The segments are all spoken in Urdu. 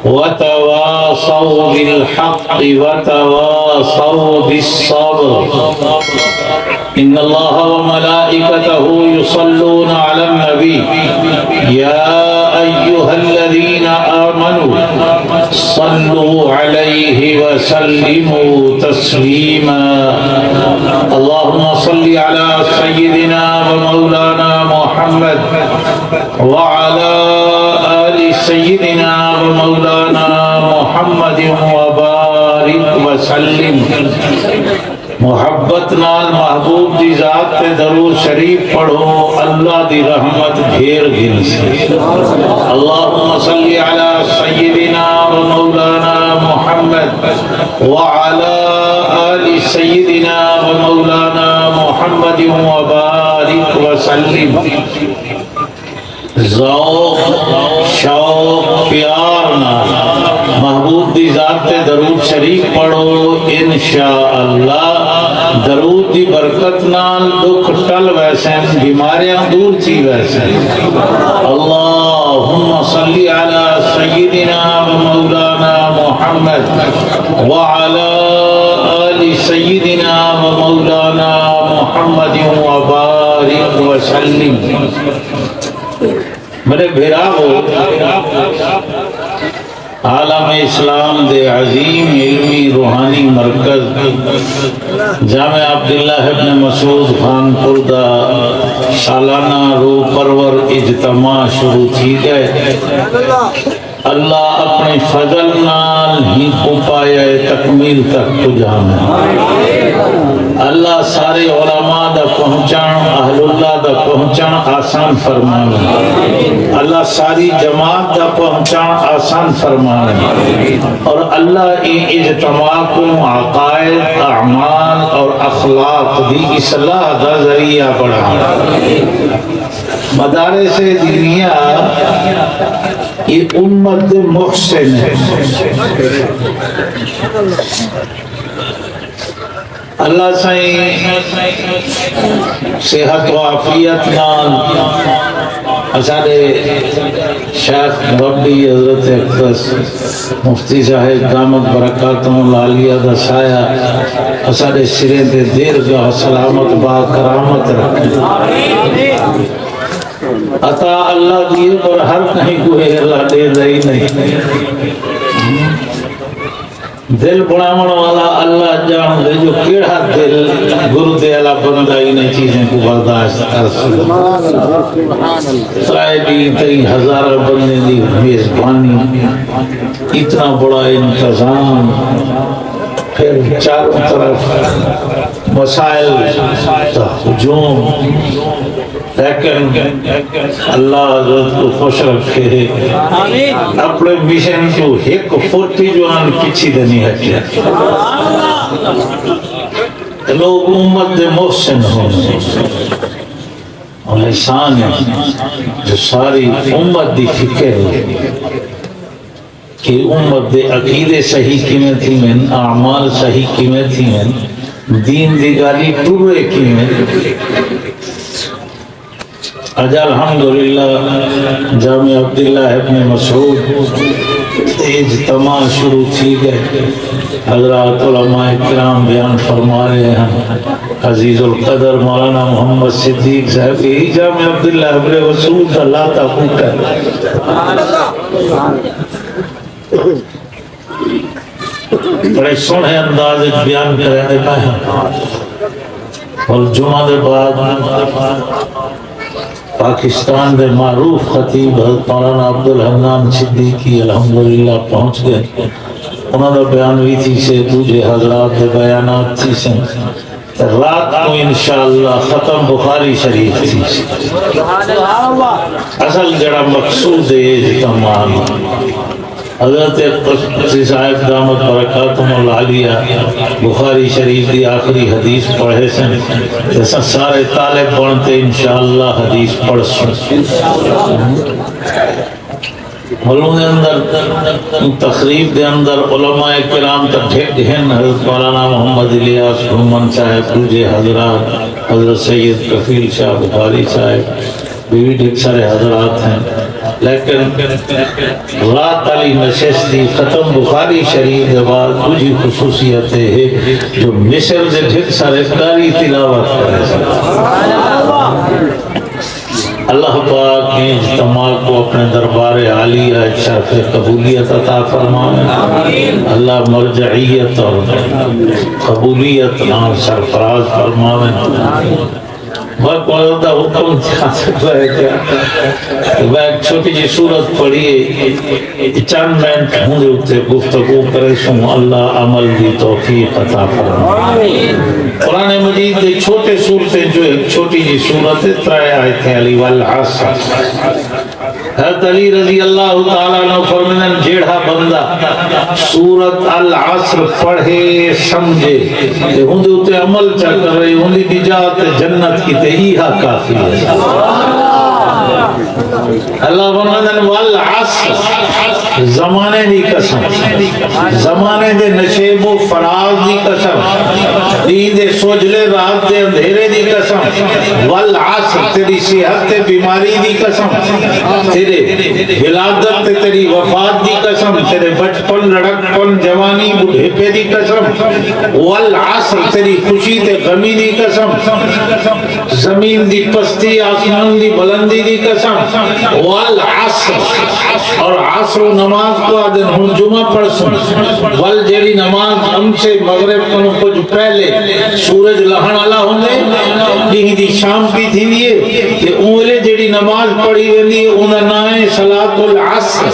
وتواصوا بالحق وتواصوا بالصبر إن الله وملائكته يصلون على النبي يا أيها الذين آمنوا صلوا عليه وسلموا تسليما اللهم صل على سيدنا ومولانا محمد وعلى آل سيدنا ومولانا محمد وبارك وسلم محبت نال محبوب دی ذات تے درود شریف پڑھو اللہ دی رحمت گھیر گھن سے اللہم صلی علی سیدنا و مولانا محمد وعلی آل سیدنا و مولانا محمد وبارک وسلم ذوق شوق پیار نال محبوب دی ذات تے درود شریف پڑھو انشاءاللہ درود دی برکت نال دکھ ٹل ویسے بیماریاں دور تھی ویسے اللہم صلی علی سیدنا و مولانا محمد وعلی آل سیدنا و مولانا محمد وبارک وسلم میرے بھیراو عالم اسلام دے عظیم علمی روحانی مرکز جامع عبداللہ ابن مسعود خان پردہ سالانہ روح پرور اجتماع شروع تھی گئے اللہ اپنے فضل نال ہی کو پائے تکمیل تک پجانا اللہ سارے علماء دا پہنچان اہل اللہ دا پہنچان آسان فرمانا اللہ ساری جماعت دا پہنچان آسان فرمانا اور اللہ ان اجتماع کو عقائد اعمال اور اخلاق دی اصلاح دا ذریعہ بڑھانا مدارس دینیا یہ امت محسن ہے اللہ سائیں صحت و عافیت نال اساڑے شیخ بابی حضرت اقدس مفتی صاحب دامت برکاتہم العالیہ دا سایہ اساڑے سرے دے دیر گاہ سلامت با کرامت رکھیں عطا اللہ دیئے پر ہر کہیں کوئی اللہ دے رہی نہیں دل بڑھامن والا اللہ جان دے جو کیڑا دل گرو دے اللہ بندہ انہیں چیزیں کو برداشت کر سکتا ترائے بھی تئی ہزارہ بندے دی میزبانی اتنا بڑا انتظام پھر چاروں طرف مسائل ہجوم لیکن اللہ حضرت کو خوش رکھے اپنے مشن کو ایک فوٹی جو آن پیچھے دنی ہٹے لوگ امت دے محسن ہوں اور احسان ہے جو ساری امت دی فکر ہے کہ امت دے عقیدے صحیح کیمیں تھی میں اعمال صحیح کیمیں تھی میں دین دی گالی ٹورے کیمیں آج الحمدللہ جامع عبداللہ ابن مسعود اجتماع شروع تھی گئے حضرات علماء کرام بیان فرما رہے ہیں عزیز القدر مولانا محمد صدیق صاحب یہی جامع عبداللہ ابن مسعود اللہ تابوت ہے بڑے سونے انداز بیان کرنے پائے اور جمعہ دے بعد پاکستان دے معروف خطیب حضرت مولانا عبدالحنان صدیقی الحمدللہ پہنچ گئے انہوں نے بیان بھی تھی سے دوجہ حضرات دے بیانات تھی سے رات کو انشاءاللہ ختم بخاری شریف تھی سے اصل جڑا مقصود ہے اجتماع حضرت قدسی صاحب دامت برکاتہم العالیہ بخاری شریف دی آخری حدیث پڑھے سن جیسا سارے طالب بنتے انشاءاللہ حدیث پڑھ سن ملوں دے اندر تقریب دے اندر علماء کرام تٹھیک ہیں حضرت مولانا محمد الیاس بھومن صاحب دوجے حضرات حضرت سید کفیل شاہ بخاری صاحب بیوی ڈھک سارے حضرات ہیں، لیکن رات علی نشستی ختم بخاری شریف کے بعد دوسری خصوصیت ہے جو مصر دے ڈھک سارے قاری تلاوت کرے۔ اللہ پاک کے اجتماع کو اپنے دربار عالیہ شرف قبولیت عطا فرمائے، اللہ مرجعیت اور قبولیت نام سرفراز فرمائے۔ بہت بڑا حکم جا سکتا ہے کیا؟ میں ایک چھوٹی جی صورت پڑھیے، چند منٹ ہوں ہوتے گفتگو کرے سوں، اللہ عمل دی توفیق عطا فرمائے۔ قرآن مجید دے چھوٹے صورتیں جو ایک چھوٹی جی صورت ہے، ترائے آیتیں علی والعصر۔ حضرت علی رضی اللہ تعالیٰ عنہ فرمائن جیڑا بندہ سورت العصر پڑھے سمجھے کہ ہوں دے اتے عمل چا کر رہے ہوں دی نجات جنت کی تہیہ کافی ہے۔ اللہ فرمائن والعصر، زمانے دی قسم، زمانے دے نشیب و فراز دی قسم، دین دے سوجلے رات دے اندھیرے دی قسم، والعصر تیری صحت تے بیماری دی قسم، تیرے ولادت تے تیری وفات دی قسم، تیرے بچپن لڑکپن جوانی بڑھیپے دی قسم، والعصر تیری خوشی تے غمی دی قسم، زمین دی پستی آسمان دی بلندی دی قسم، والعصر اور عصر و نماز کو آدھن ہوں جمعہ پڑھ سن، وال جیڑی نماز ہم سے مغرب کنو کچھ پہلے سورج لہن اللہ ہوں دے جہی دی شام بھی تھی دیئے کہ اولے جیڑی نماز پڑھی ویندی انہا نائے صلاة العصر،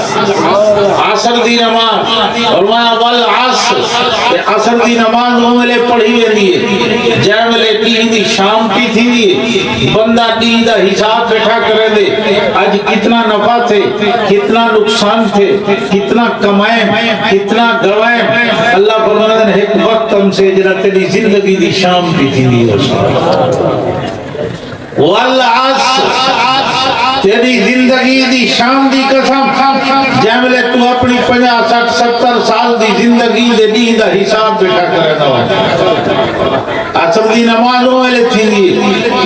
عصر دی نماز، اور میں والعصر عصر دی نماز اولے پڑھی ویندی ہے، جائے ملے ٹی دی شام بھی تھی دیئے، بندہ ٹی دا حساب بیٹھا کرے دے آج کتنا نفع تھے، کتنا نقصان تھے، کتنا کمائیں، کتنا گوائیں۔ اللہ فرمانے دن ایک وقت ہم سے جرہ تیری زندگی دی شام بھی تھی دی والعصر تیری زندگی دی شام دی قسم، جیملے تو اپنی 50 60 70 سال دی زندگی دے دین دا حساب بیٹھا کرے دا عصر دی نماز ہوئے تھی دی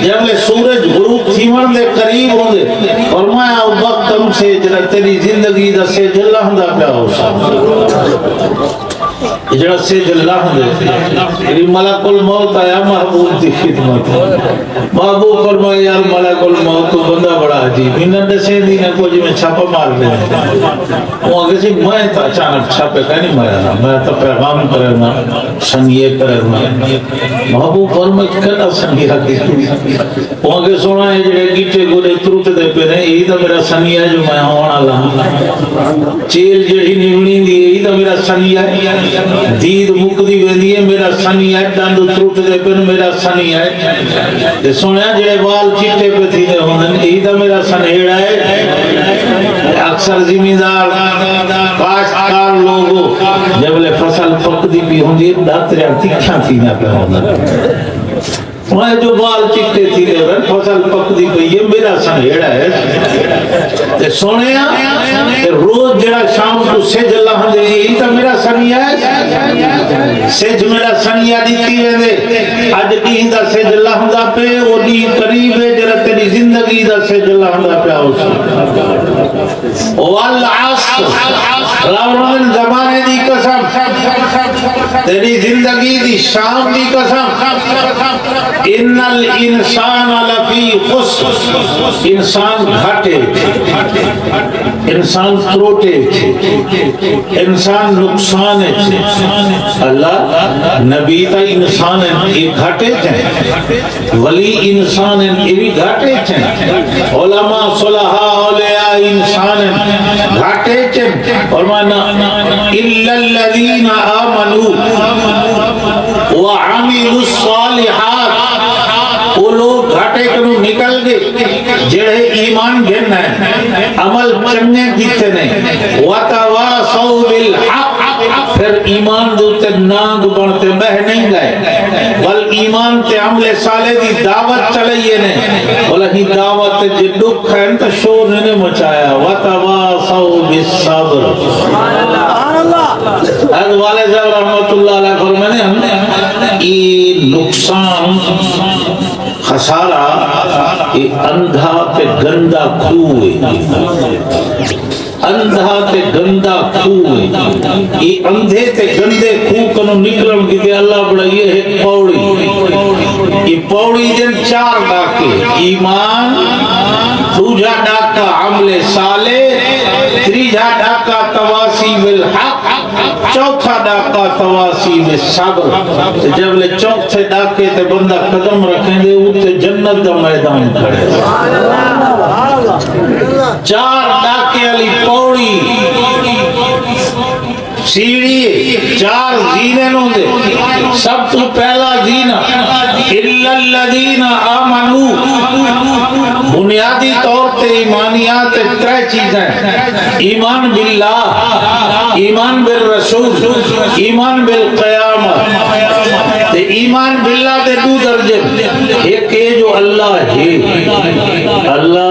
جیملے سورج غروب تھیمن دے قریب ہوں دے، فرمایا وقت ہم سے جرہ تیری زندگی دا سے جلہ دا پیا ہو سا جڑا سے اللہ دے یعنی ملک الموت آیا محبوب دی خدمت، محبوب فرمائے یار ملک الموت تو بندہ بڑا عجیب انہوں نے سے دینے کو جی میں چھاپا مار دے وہ آگے سے میں تا اچانک چھاپے کہیں نہیں مارنا، میں تا پیغام کرنا سنیے کرنا، محبوب فرمائے کنا سنیہ کی وہ آگے سونا ہے جڑے گیٹے گولے تروت دے پہ نہیں یہی تا میرا سنیہ جو میں ہونا لہا چیل جڑی نیونی دی یہی تا میرا سنیہ دید مکدی ویدی ہے میرا سنی ہے، ڈاندو تروٹ دے پن میرا سنی ہے، تے سنیا جڑے وال چٹے پہ تھی دے ہوندن ایدہ میرا سنیڑا ہے۔ اکثر زمیندار کاشتکار لوگوں جب لے فصل پکدی بھی ہوندی داتریاں تکھاں تھی نہ پہ ہوندن، وہاں جو بال چکتے تھی دے رہن فصل پکدی پہ یہ میرا سنیڑا ہے۔ تے سنیا روز جڑا شام کو سج اللہ دے یہ تا میرا سنیہ ہے، سج میرا سنیہ دیتی ہے دے آج کہیں دا سج اللہ دا پہ وہ دی قریب ہے جرہ تیری زندگی دا سج اللہ دا پہ آؤ سا والعصر راورن زمانے دی قسم تیری زندگی دی شام دی قسم، ان الانسان لفی خسر انسان گھٹے انسان تروٹے انسان نقصان اللہ نبی تا انسان یہ گھٹے چھیں، ولی انسان یہ بھی گھٹے چھیں، علماء صلحاء اولیاء انسان گھٹے چھیں، اور مانا اِلَّا الَّذِينَ آمَنُوا وَعَمِلُوا الصَّالِحَاتِ وہ لوگ گھاٹے کنو نکل گئے جڑے ایمان گھن ہے عمل چنگے کیتے نہیں وَتَوَاسَوْا بِالْحَقِّ پھر ایمان دوتے ناگ بڑھتے بہ نہیں گئے بل ایمان تے عمل صالح دی دعوت چلائیے نے بلہ ہی دعوت جے دکھ ہے انتا شور نے مچایا وَتَوَاسَوْا بِالصَّبْرِ حضرت والد صاحب رحمت اللہ علیہ فرمانے ہم نے یہ نقصان خسارہ یہ اندھا تے گندا کھوئے، اندھا تے گندا کھوئے، یہ اندھے تے گندے کھو کنو نکلن کی تے اللہ بڑا یہ ہے پوڑی، یہ پوڑی جن 4 ڈاکے، ایمان، دوجا ڈاکا عمل صالح، تیجا ڈاکا تواسی بالحق، چوتھا ڈاکا تواسی بالصبر۔ جب لے چوتھے ڈاکے تے بندہ قدم رکھیں دے اوتے جنت دا میدان کھڑے، 4 ڈاکے علی پوڑی سیڑھی 4 زینے نوں دے، سب تو پہلا زینہ الا الذین آمنوا، بنیادی طور تے ایمانیات 3 چیزیں، ایمان باللہ، ایمان بالرسول، ایمان بالقیامت۔ تے ایمان باللہ دے 2 درجے، ایک ہے جو اللہ ہے، اللہ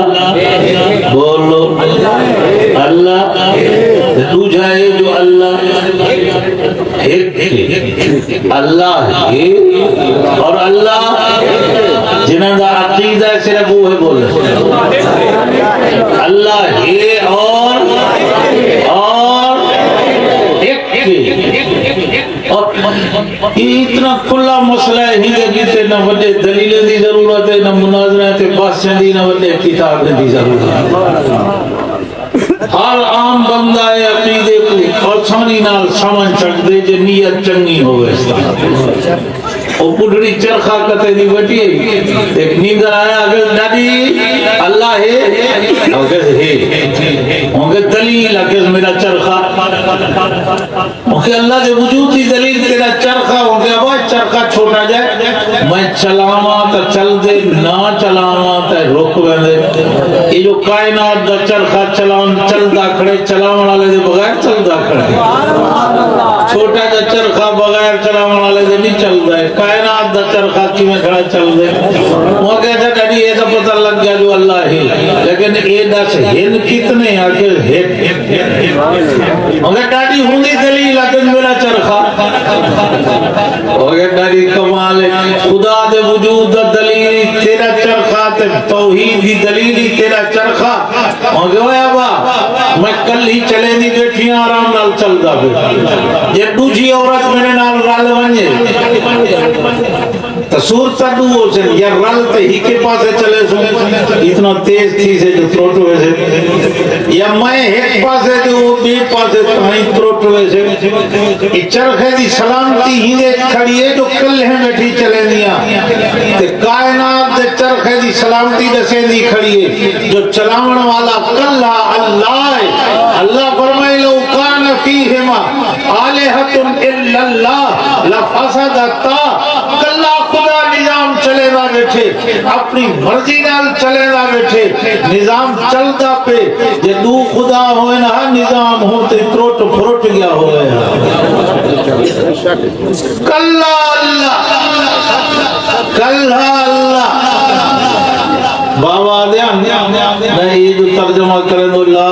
بولو اللہ، دوجا ہے جو اللہ ایک ہے، اللہ ہے اور اللہ جنہاں دا عقیدہ ہے صرف وہ ہے، بولے اللہ ہے اور ایک ہے۔ اور یہ اتنا کھلا مسئلہ ہے ہی کہ نہ وڈے دلیلیں دی ضرورت ہے، نہ مناظرہ تے بحثیں دی، نہ وڈے کتاب دی ضرورت ہے۔ ہر عام بندہ ہے عقیدے کو آسانی نال سمجھ سکدے جے نیت چنگی ہوئے۔ او بڈھڑی چرخا کتے دی بیٹھی ایک نیندر آیا اگر ڈاڈی اللہ ہے، اگر ہے اگر دلیل اگر میرا چرخا، اگر اللہ دے وجود دی دلیل تیرا چرخا، اگر اب چرخا چھوٹا جائے میں چلاواں تا چل دے، نہ چلاواں تا روک دے۔ یہ جو کائنات دا چرخا چلدا کھڑے، چلاون والے دے بغیر چلدا کھڑے، چھوٹا جا چرخا بغیر چلاون والے دے نہیں چلدا ہے، کائنات دا چرخا کیویں کھڑا چل دے۔ وہ کہتا ڈیڈی یہ تو پتہ لگ گیا جو اللہ ہے، لیکن یہ دس ہن کتنے آخر ہے، اگر ڈاڈی ہوندی دلیل لیکن میرا چرخا، اگر ڈاڈی کمال ہے خدا دے وجود دا دلیل تیرا چرخا، تے توحید دی دلیل تیرا چرخا، اگر ابا میں کل ہی چلے دی بیٹھیاں آرام نال چلدا پہ، جے دوجی عورت میرے نال رل ونجے تصور تڈو ہو سے یا رل تے ہی کے پاسے چلے سو اتنا تیز تھی سے جو تروٹ ہوئے سے، یا میں ایک پاسے دے وہ بے پاسے تمہیں تروٹ ہوئے سے، چرخے دی سلامتی ہی دے کھڑی ہے جو کل ہیں بیٹھی چلے دیا، تے کائنات دے چرخے دی سلامتی دسے دی کھڑی ہے جو چلاون والا کلا اللہ ہے۔ اللہ فرمائے لو کان فیہما آلہۃ الا اللہ لفسدتا، کلا خدا نظام چلے دا بیٹھے، اپنی مرضی نال چلے دا بیٹھے، نظام چلدا پہ، جے دو خدا ہوئے نا نظام ہوتے تروٹ پھروٹ گیا ہوئے۔ کلا اللہ، کلا اللہ، بابا دیا نہیں یہ جو ترجمہ کریں دو لا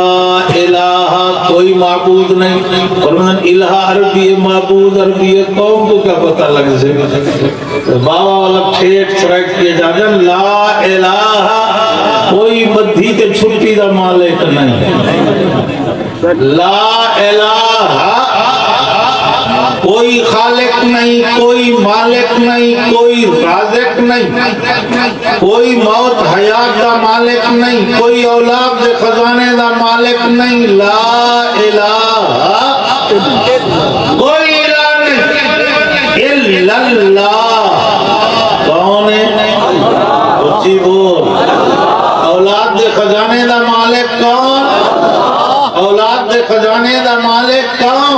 الہ کوئی معبود نہیں، فرمان الہ عربی ہے، معبود عربی ہے، قوم کو کیا پتہ لگ سے بابا والا ٹھیٹ سرائک کیے جا جائیں لا الہ کوئی بدھی تے چھٹی دا مالک نہیں، لا الہ کوئی خالق نہیں، کوئی مالک نہیں، کوئی رازق نہیں، کوئی موت حیات دا مالک نہیں، کوئی اولاد دے خزانے دا مالک نہیں، لا الہ کوئی الہ نہیں الا اللہ۔ کون ہے؟ اچھی بول، اولاد دے خزانے دا مالک کون؟ اولاد دے خزانے دا مالک کون؟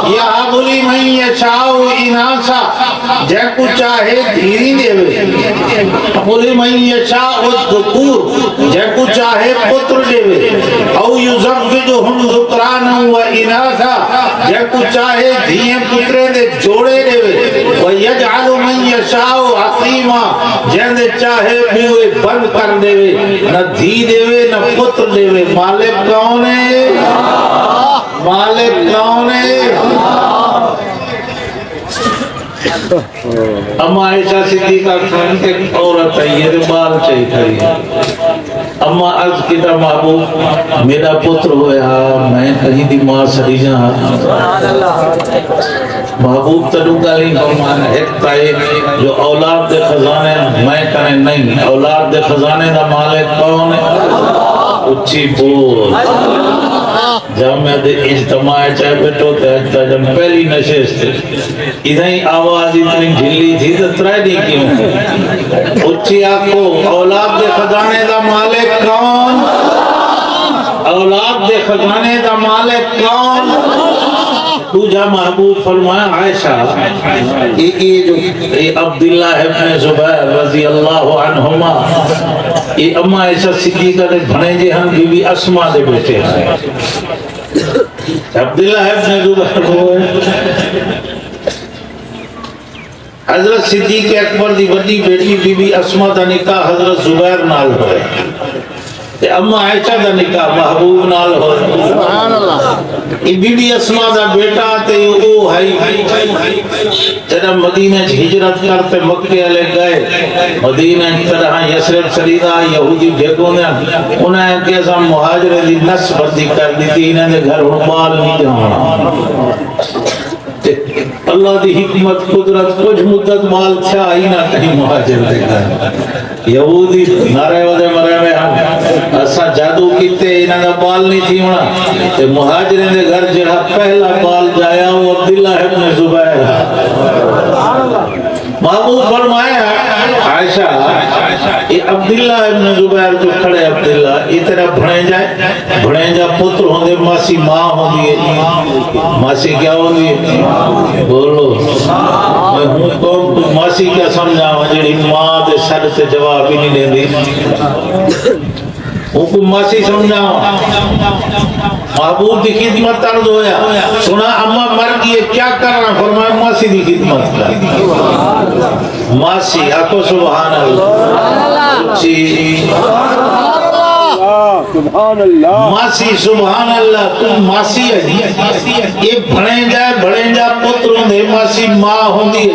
یہاں بولی میں یشاؤ اناسا، جے کو چاہے دھیری دے وے، بولی میں یشاؤ الذکور، جے کو چاہے پتر دے وے، او یزوجہم ذکرانا و اناسا، جے کو چاہے دھییں پترے دے جوڑے دے وے، ویجعل من یشاؤ عقیما، جے دے چاہے بوئے بند کر دے وے، نہ دھی دے وے نہ پتر دے وے۔ مالک کون ہے؟ مالک کون ہے؟ اما عائشہ صدیقہ خان کے عورت ہے، یہ بال چاہیے کھڑی ہے۔ اما عرض کیتا محبوب میرا پتر ہویا میں کہیں دی ماں سڑی جہاں محبوب تڑو گالی فرمانا ایک تائے جو اولاد دے خزانے میں کنے نہیں، اولاد دے خزانے دا مالک کون ہے؟ اچھی بول جامعہ دے اجتماع چاہے بیٹھو تحتا جب پہلی نشست ادھائی آواز اتنی جھلی تھی تو ترائے نہیں کیوں اچھی آنکھو اولاد دے خزانے دا مالک کون؟ اولاد دے خزانے دا مالک کون؟ دوجہ محبوب فرمایا عائشہ یہ جو عبداللہ ابن زبیر رضی اللہ عنہما یہ اما عائشہ صدیقہ دے بھنے جے ہم بی بی اسما دے بیٹے ہیں عبداللہ ابن زبیر ہوئے حضرت صدیق اکبر دی بڑی بیٹی بی بی اسما دا نکاح حضرت زبیر نال ہوئے تے اما عائشہ دا نکاح محبوب نال ہوئے سبحان اللہ۔ یہ بی بی اسما دا بیٹا تے او ہے جب مدینہ ہجرت کرتے مکے والے گئے مدینہ طرح یثرب سریدہ یہودی بھیگوں نے انہیں کیسا مہاجر دی نس بردی کر دی تھی انہیں دے گھر بال نہیں جانا اللہ دی حکمت قدرت کچھ مدت مال تھا ہی نہ کہیں مہاجر دے گھر یہودی نعرے ودے مرے میں ہم ایسا جادو کیتے انہاں دا بال نہیں تھی ہونا تے مہاجرین دے گھر جہاں پہلا بال جایا وہ عبداللہ ابن زبیر محبوب فرمایا عائشہ یہ عبداللہ ابن زبیر جو کھڑے عبداللہ اتنا بھڑے جا پتر ہوندے ماسی ماں ہوندی ہے ماسی کیا ہوندی ہے بولو میں ہوں کون تو ماسی کیا سمجھا جڑی ماں دے سر سے جواب ہی نہیں دے دی حکم ماسی سمجھا محبوب دی خدمت طرز ہویا سنا اما مر گئی کیا کرنا فرمایا ماسی دی خدمت کر ماسی آکو سبحان اللہ سبحان اللہ ماسی سبحان اللہ تم ماسی ہے یہ بڑے جا پتروں دے ماسی ماں ہوندی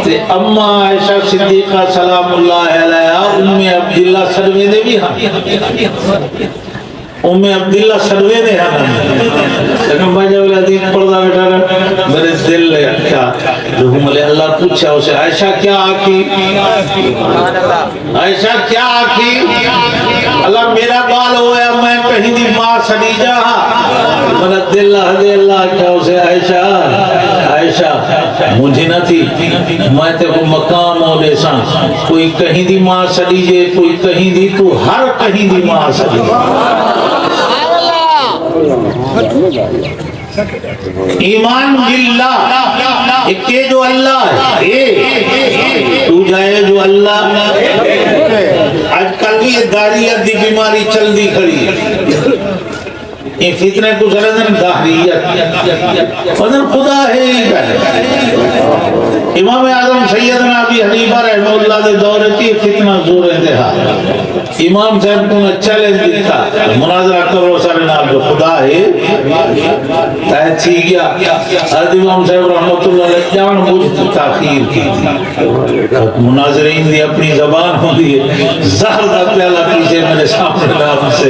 تے اما عائشہ صدیقہ سلام اللہ علیہ ام عبداللہ سروے دے بھی ہاں ام عبداللہ سروے دے ہاں لیکن بھائی جب حدیث پڑھتا بیٹھا رہا میرے دل لے اٹھا رحم علیہ اللہ پوچھا اسے عائشہ کیا آکی عائشہ کیا آکی اللہ میرا بال ہویا میں کہیں دی ماں سنی جہاں میرا دل لہدے اللہ کیا اسے عائشہ مجھے نہ تھی میں تے کو مقام ہو دے سان کوئی کہیں دی ماں سنی جے کوئی کہیں دی تو ہر کہیں دی ماں سنی ایمان باللہ ایک جو اللہ ہے تو جائے جو اللہ آج کل بھی یہ داریت دی بیماری چل دی کھڑی یہ فتنے کو سردن داریت فضل خدا ہے امام اعظم سیدنا ابی حنیفہ رحمہ اللہ دے دور کی فتنہ زور انتہا امام صاحب کو چیلنج دیتا مناظرہ کرو سارے نام جو خدا ہے تحت سی گیا حضرت امام صاحب رحمۃ اللہ علیہ جان بوجھ تاخیر کی تھی مناظرین دی اپنی زبان ہوتی ہے زہر دا پیالہ پیچھے میرے سامنے نام سے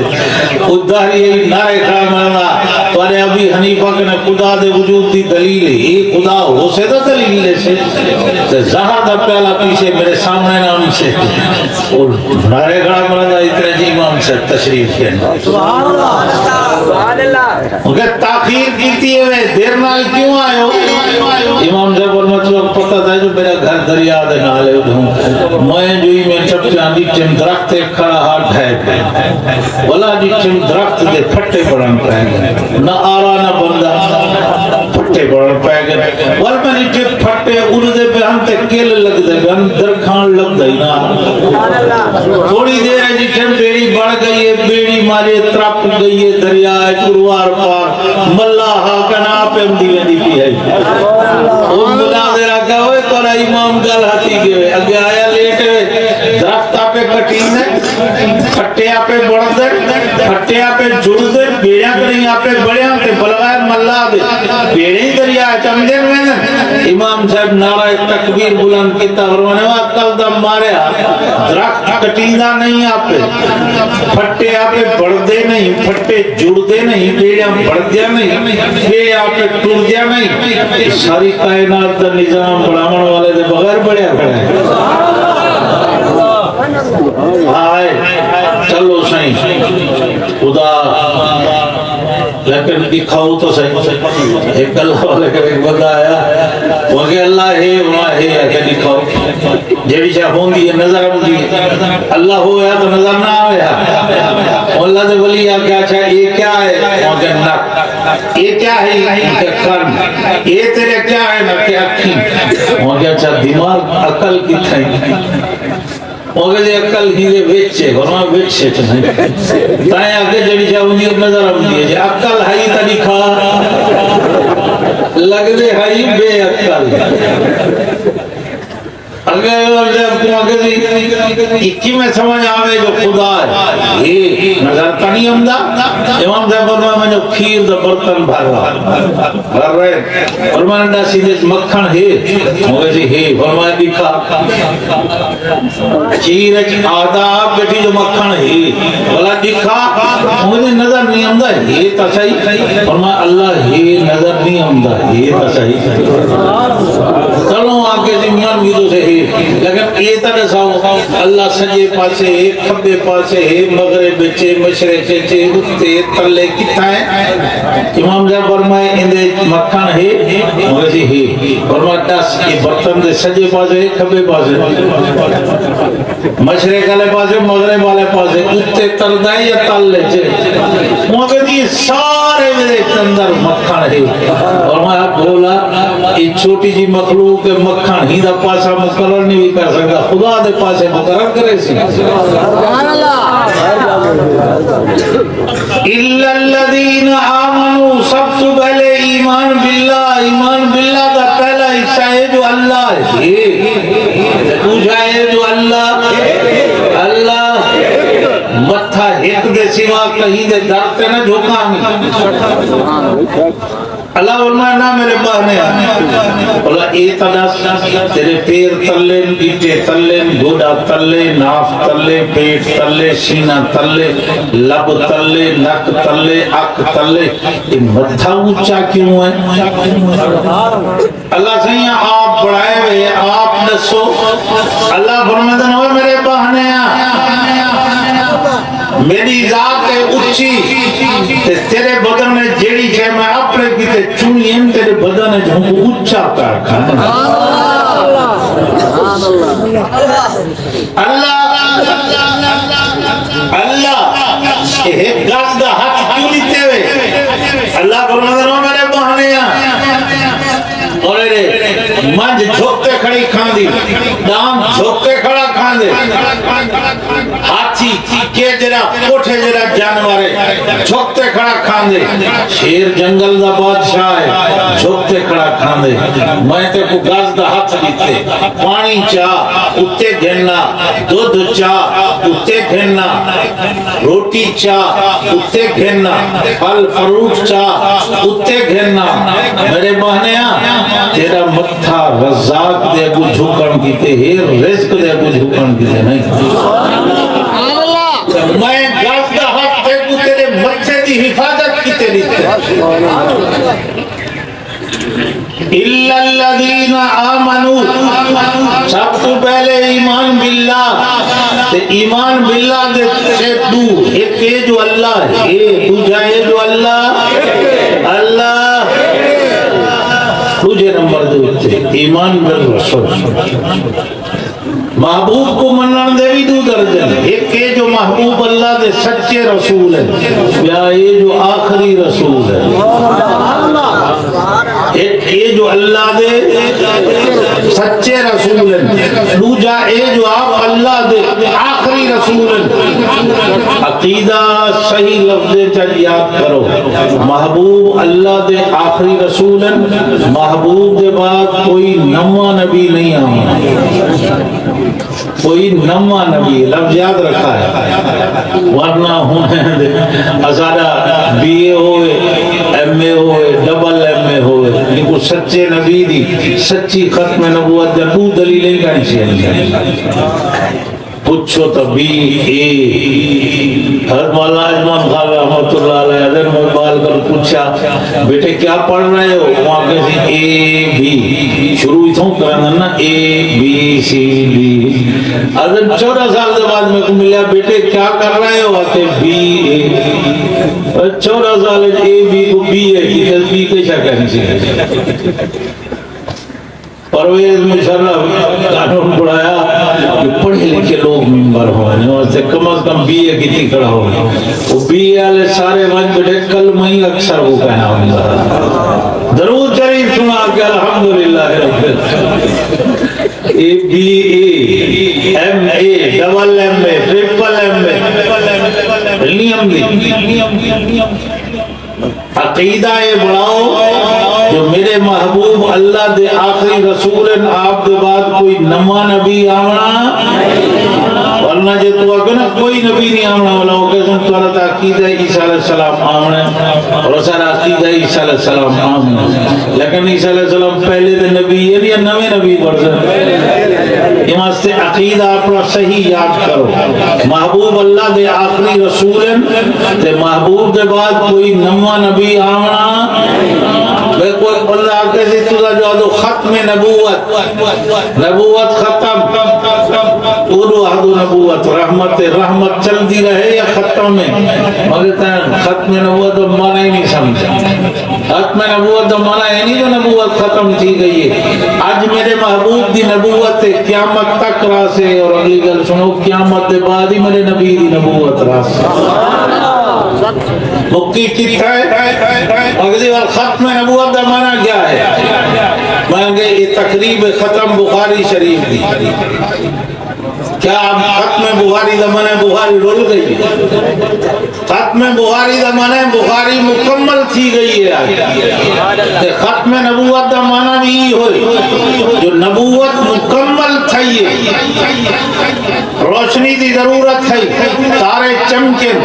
ادھاری یہی نعرے کھا مرنا تو انہیں ابھی حنیفہ کے خدا دے وجود دی دلیل ہے یہ خدا ہو سے دا دلیل ہے زہر دا پیالہ پیچھے میرے سامنے نام سے اور نعرے کھا مرنا اتنے جی امام سے تشریف کے مگر تاخیر کیتی ہے دیر نال کیوں آئے ہو امام صاحب اور مطلب پتہ تھا جو میرا گھر دریا دے نالے ہوں میں جو ہی میں چپ جاندی چم درخت ایک کھڑا ہاتھ ہے بلا جی چم درخت دے پھٹے پڑھن پہ گئے نہ آرا نہ بندہ پھٹے پڑھن پہ گئے ول میں نے جب پھٹے ان دے پہ ہم تے کیل لگ دے ہم درکھان لگ دے نا تھوڑی دیر ہے جی چم بیڑی بڑھ گئی ہے بیڑی مارے ترپ گئی ہے دریا کروار پار ملاحہ کنا پہ ہم دیوے دی پی ہے وہ ملا دے رہا کہ وہ تو امام گل ہاتھی گئے اگے آیا لیٹ درختہ پہ کٹین ہے پھٹیا پہ بڑھ دے پھٹیا پہ جڑ دے بیڑیاں کریں آپ پہ بڑیاں تے بلغیر ملا دے بیڑیں دریا چمدے میں امام صاحب نعرہ تکبیر بلند کیتا فرمانے وا کل دم ماریا درخت کٹیندہ نہیں آپ پہ پھٹے آپ پہ بڑھ دے نہیں پھٹے جڑ دے نہیں بیڑیاں بڑھ دیا نہیں بے آپ پہ ٹور دیا نہیں ساری کائنات دا نظام بڑھامن والے دے بغیر بڑھیا کھڑے ہیں آئے چلو صحیح خدا لیکن دکھاؤ تو صحیح ایک اللہ والے کا ایک بندہ آیا وہ کہ اللہ ہے وہاں ہے کہ دکھاؤ جیڑی شاہ ہوندی ہے نظر ہوندی ہے اللہ ہویا تو نظر نہ آیا اللہ دے ولی آگے اچھا یہ کیا ہے وہ کہ نک یہ کیا ہے یہ کہ کرن یہ تیرے کیا ہے نہ کہ اکھیں وہ کہ اچھا دماغ عقل کی تھیں مگر یہ عقل ہی دے ویچے فرما ویچے چاہیں تائیں آگے جڑی چاہوں گی نظر آؤں گی عقل ہائی تا دکھا لگ دے ہائی بے عقل اگر اکی میں سمجھ آوے جو خدا ہے یہ نظر تا نہیں ہمدا امام صاحب فرمایا میں جو کھیر دا برتن بھر رہے فرمایا ڈا سیدھے مکھن ہے مگر جی ہے فرمایا دکھا کھیر آداب بیٹی جو مکھن ہے بلا دکھا مجھے نظر نہیں ہمدا ہے تا صحیح فرمایا اللہ ہے نظر نہیں ہمدا ہے تا صحیح چلو آگے زمیان میدو سے لیکن یہ تر ساؤ اللہ سجے پاسے ہے کھبے پاسے ہے مغرب بچے مشرق چے اتے تلے کتا ہے امام صاحب فرمائے اندے مکھن ہے مگر جی ہے فرمائے دس یہ برتن دے سجے پاسے ہے کھبے پاسے مشرق والے پاسے مغرب والے پاسے اتے تردہ یا تلے چے مگر جی سارے میرے اندر مکھن ہے فرمایا بولا یہ چھوٹی جی مخلوق مکھن ہی دا پاسا مقرر نہیں بھی کر سکتا خدا دے پاسے مقرر کرے سی سبحان اللہ الا الذین آمنوا سب سے پہلے ایمان باللہ دا پہلا حصہ ہے جو اللہ ہے پوچھا ہے جو اللہ متھا ایک دے سوا کہیں دے درتے نہ جھوکا اللہ فرمایا نہ میرے بہنے اللہ اے تنس تیرے پیر تلے پیٹے تلے گوڑا تلے ناف تلے پیٹ تلے سینہ تلے لب تلے نک تلے اک تلے یہ مدھا اونچا کیوں ہے اللہ سہی آپ بڑھائے ہوئے آپ نسو اللہ فرمایا میرے بہنے میری ذات ہے اچھی تیرے بدن میں جیڑی چھے میں اپنے کیتے چونی ہیں تیرے بدن ہے جو ہم کو اچھا کر کھانا اللہ ایک گاز دا ہاتھ کیوں لیتے ہوئے اللہ فرماتا رہو میرے بہنے اور منج جھوکتے کھڑی کھان دی دام جھوکتے کھڑا کھان دے ہاتھی کے جرا کوٹھے جرا جانورے جھوکتے کھڑا کھان دے شیر جنگل دا بادشاہ ہے جھوکتے کھڑا کھان دے میں تے کو گاز دا ہاتھ دیتے پانی چاہ اتے گھننا دودھ چاہ اتے گھننا روٹی چاہ اتے گھننا پھل فروٹ چاہ اتے گھننا میرے بہنیاں تیرا متھا رزاق دے کو جھوکن کیتے ہیں رزق دے کو جھوکن کیتے نہیں میں گاز دا ہاتھ دے کو تیرے متھے دی حفاظت کیتے لیتے اِلَّا الَّذِينَ آمَنُوا سب تو پہلے ایمان باللہ تے ایمان باللہ دے سے دو ایک ہے جو اللہ ہے دوجہ ہے جو اللہ دوجہ نمبر دے ایمان بالرسول محبوب کو منن دے بھی دو درجن ایک ہے جو محبوب اللہ دے سچے رسول ہے یا یہ جو آخری رسول ہے ایک ہے جو اللہ دے سچے رسول ہیں دوجا ہے جو آپ اللہ دے آخری رسول ہیں عقیدہ صحیح لفظ چل یاد کرو محبوب اللہ دے آخری رسول ہیں محبوب دے بعد کوئی نواں نبی نہیں آیا کوئی نواں نبی لفظ یاد رکھا ہے ورنہ ہونے ازادہ بی اے ہوئے ایم اے ہوئے ڈبل ایم اے ہوئے لیکن سچے نبی دی سچی ختم نبوت دو دلیلیں کہیں سے پوچھو تو بی اے حضرت مولانا اجمان خان رحمت اللہ علیہ حضرت موبائل کر پوچھا بیٹے کیا پڑھ رہے ہو وہاں کہتے ہیں اے بی شروع ہی تھوں کرنا نا اے بی سی ڈی حضرت 14 سال کے بعد میں کو ملیا بیٹے کیا کر رہے ہو آتے بی اے 14 سال اے بی کو بی اے کی تصبیح کیسا کہنے سے پرویز مشرف قانون پڑھایا کہ پڑھے لکھے لوگ ممبر ہوئے واسطے کم از کم بی اے کی کھڑا ہوئے وہ بی اے والے سارے وقت بیٹھے کل میں اکثر وہ کہنا ہوگا درود شریف سنا کہ الحمدللہ A B A M A double M A triple M A علم دی عقیدہ بڑھاؤ جو میرے محبوب اللہ دے آخری رسول آپ دے بعد کوئی نواں نبی آمنا ورنہ جے تو اگر کوئی نبی نہیں آمنا والا ہو کہ تم تورا تا عقیدہ عیسیٰ علیہ السلام آمنا اور سارا عقیدہ عیسیٰ علیہ السلام آمنا لیکن عیسیٰ علیہ السلام پہلے دے نبی ہے یا نوے نبی برزن امام سے عقیدہ اپنا صحیح یاد کرو محبوب اللہ دے آخری رسول دے محبوب دے بعد کوئی نواں نبی آمنا بے کوئی اللہ کہتے تُولا جو آدھو ختم نبوت ختم اولو آدھو نبوت رحمت چل دی رہے یا ختم میں مگر ختم نبوت تو مانا ہی نہیں سمجھا ختم نبوت تو مانا ہے نہیں تو نبوت ختم تھی گئی ہے آج میرے محبوب دی نبوت قیامت تک راسے اور اگلی گل سنو قیامت دے بعد ہی میرے نبی دی نبوت راسے مکی کتھا ہے اگلی بار ختم نبوت دا معنی کیا ہے مانگے یہ تقریب ختم بخاری شریف دی کیا ختم بخاری دا معنی بخاری رول گئی ختم بخاری دا معنی بخاری مکمل تھی گئی ہے ختم نبوت دا معنی بھی ہوئی جو نبوت مکمل تھی روشنی دی ضرورت ہے تارے چمکن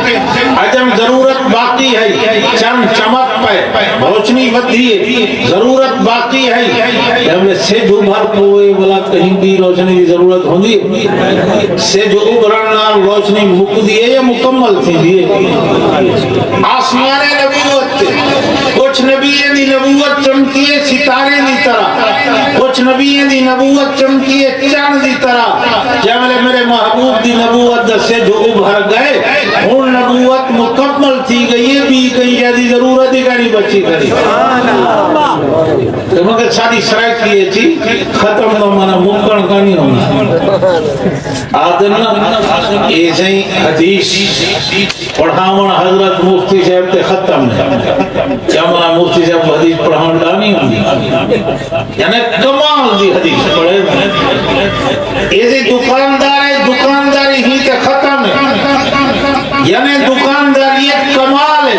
عجم ضرورت باقی ہے چم چمک پہ روشنی بدھی ہے ضرورت باقی ہے ہمیں سے جو بھر کوئے بلا کہیں بھی روشنی دی ضرورت ہوندی ہے سے جو ابھرنا روشنی مک دیئے یا مکمل تھی دیئے آسمان نبوت کچھ نبی دی نبوت چمکی ہے ستارے دی طرح کچھ نبی دی نبوت چمکی ہے چاند دی طرح جب میرے محبوب دی نبوت سے جو ابھر گئے ان نبوت مکمل تھی گئی ہے بھی کہیں جیدی ضرورت ہی کہیں بچی کری تو مگر ساری سرائک کیے تھی ختم نہ مانا مکن کا نہیں ہونا آدھنا ایسے ہی حدیث پڑھاون حضرت مفتی صاحب تے ختم ہے کیا مانا مفتی صاحب حدیث پڑھاون کا نہیں ہوندی یعنی کمال دی حدیث پڑھے ایسے دکاندار ہے دکانداری ہی تے ختم ہے یعنی دکانداریت کمال ہے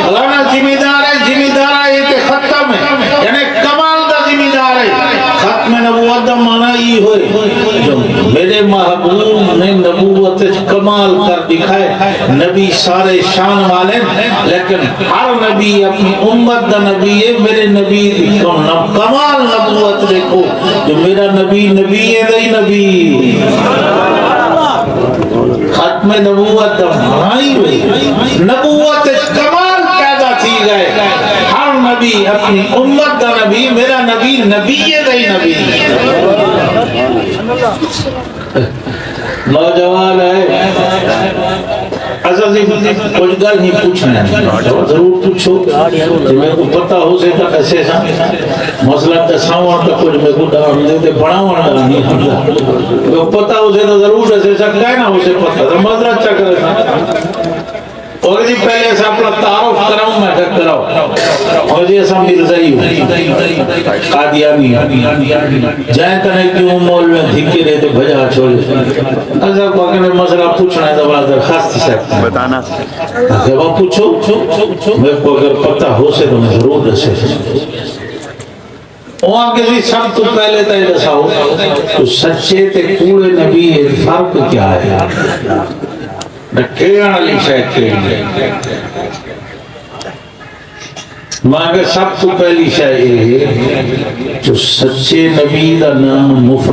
فلانا ذمہ دار ہے ذمہ دار ہے تے ختم ہے یعنی کمال دا ذمہ دار ہے ختم نبوت دا معنی ہی ہوئے جو میرے محبوب نے نبوت کمال کر دکھائے نبی سارے شان والے لیکن ہر نبی اپنی امت دا نبی ہے میرے نبی کمال نبوت دیکھو جو میرا نبی نبی ہے دئی نبی ختم نبوت دا معنی ہوئی نبوت کمال پیدا تھی گئے ہر نبی اپنی امت دا نبی میرا نبی نبی ہے دئی نبی نوجوان ہے عزیزی کچھ گل نہیں پوچھنا ہے ضرور پوچھو کہ میں کو پتہ ہو سے تو ایسے سا مسئلہ دساؤں تو کچھ میں کو ڈرام دے بڑھاؤں نہیں ہمیں پتہ ہو سے تو ضرور ایسے سا کہنا ہو سے پتہ تو مسئلہ اچھا کرے سا اور جی پہلے ایسا اپنا تعارف کراؤں میں ڈھک کراؤں اور جی ایسا مرزائی ہوں قادیانی جائیں تنے کیوں مول میں دھکے رہے تھے بھجا چھوڑے ایسا باقی میں مسئلہ پوچھنا ہے تو بڑا درخواست سکتا ہے بتانا جب آپ پوچھو میں کو اگر پتہ ہو سے تو میں ضرور دسے وہاں کسی سب تو پہلے تو یہ دساؤ تو سچے تے کوڑے نبی فرق کیا ہے؟ کھیڑ والی شاید مانگے سب تو پہلی شاید جو سچے نبی دا نام مفرد